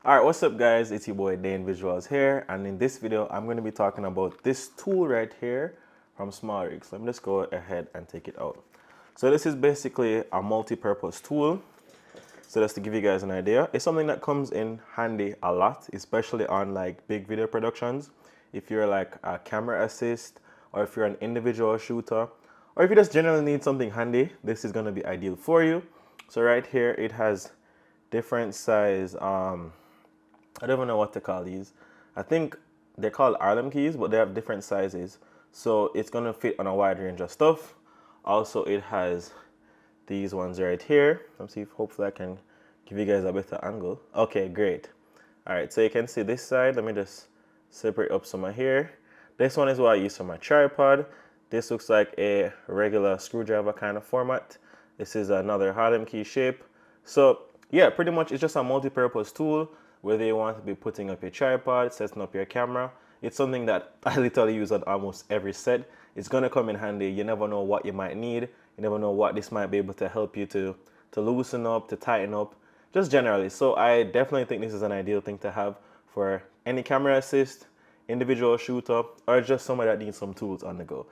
Alright, what's up guys? It's your boy Dane Visuals here, and in this video I'm going to be talking about this tool right here from SMALLRIG. So let me just go ahead and take it out. So this is basically a multi-purpose tool. So just to give you guys an idea, it's something that comes in handy a lot, especially on like big video productions. If you're like a camera assist, or if you're an individual shooter, or if you just generally need something handy, this is going to be ideal for you. So right here it has different size I don't even know what to call these. I think they're called Allen keys, but they have different sizes. So it's gonna fit on a wide range of stuff. Also, it has these ones right here. Let's see if hopefully I can give you guys a better angle. Okay, great. All right, so you can see this side. Let me just separate up some of here. This one is what I use for my tripod. This looks like a regular screwdriver kind of format. This is another Harlem key shape. So yeah, pretty much it's just a multi-purpose tool. Whether you want to be putting up your tripod, setting up your camera, it's something that I literally use on almost every set. It's gonna come in handy. You never know what you might need. You never know what this might be able to help you to loosen up, to tighten up, just generally. So I definitely think this is an ideal thing to have for any camera assist, individual shooter, or just somebody that needs some tools on the go.